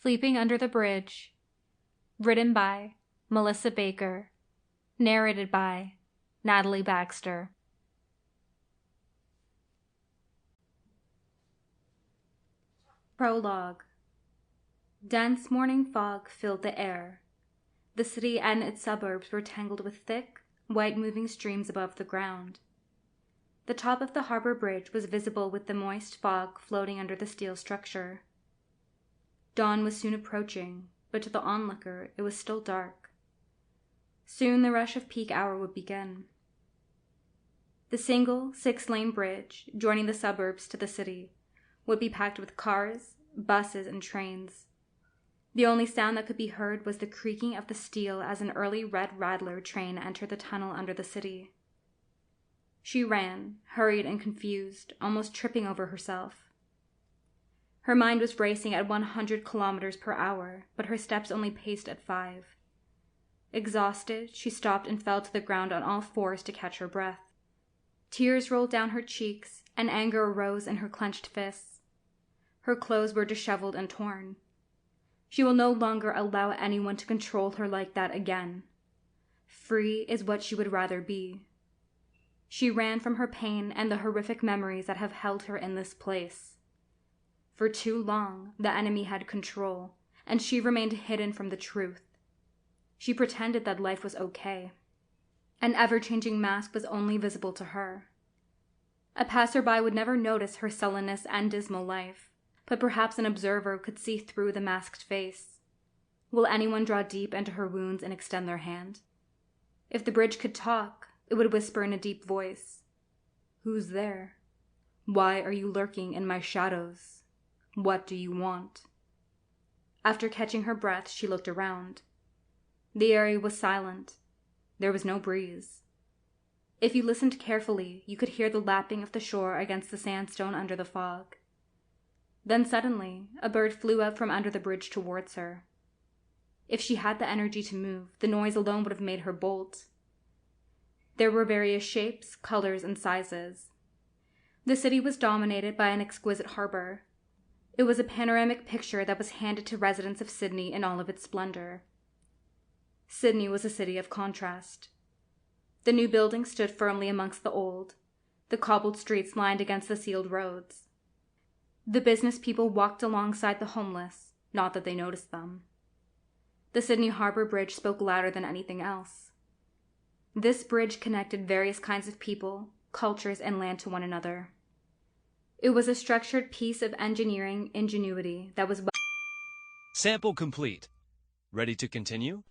Sleeping Under the Bridge. Written by Melissa Baker. Narrated by Natalie Baxter. Prologue. Dense morning fog filled the air. The city and its suburbs were tangled with thick, white moving streams above the ground. The top of the harbor bridge was visible with the moist fog floating under the steel structure. Dawn was soon approaching, but to the onlooker it was still dark. Soon the rush of peak hour would begin. The single, 6-lane bridge, joining the suburbs to the city, would be packed with cars, buses, and trains. The only sound that could be heard was the creaking of the steel as an early red Rattler train entered the tunnel under the city. She ran, hurried and confused, almost tripping over herself. Her mind was racing at 100 kilometers per hour, but her steps only paced at 5. Exhausted, she stopped and fell to the ground on all fours to catch her breath. Tears rolled down her cheeks, and anger arose in her clenched fists. Her clothes were disheveled and torn. She will no longer allow anyone to control her like that again. Free is what she would rather be. She ran from her pain and the horrific memories that have held her in this place. For too long, the enemy had control, and she remained hidden from the truth. She pretended that life was okay. An ever-changing mask was only visible to her. A passerby would never notice her sullenness and dismal life, but perhaps an observer could see through the masked face. Will anyone draw deep into her wounds and extend their hand? If the bridge could talk, it would whisper in a deep voice, "Who's there? Why are you lurking in my shadows? What do you want?" After catching her breath, she looked around. The area was silent. There was no breeze. If you listened carefully, you could hear the lapping of the shore against the sandstone under the fog. Then suddenly, a bird flew out from under the bridge towards her. If she had the energy to move, the noise alone would have made her bolt. There were various shapes, colors, and sizes. The city was dominated by an exquisite harbor. It was a panoramic picture that was handed to residents of Sydney in all of its splendor. Sydney was a city of contrast. The new buildings stood firmly amongst the old, the cobbled streets lined against the sealed roads. The business people walked alongside the homeless, not that they noticed them. The Sydney Harbour Bridge spoke louder than anything else. This bridge connected various kinds of people, cultures, and land to one another. It was a structured piece of engineering ingenuity that was... Sample complete. Ready to continue?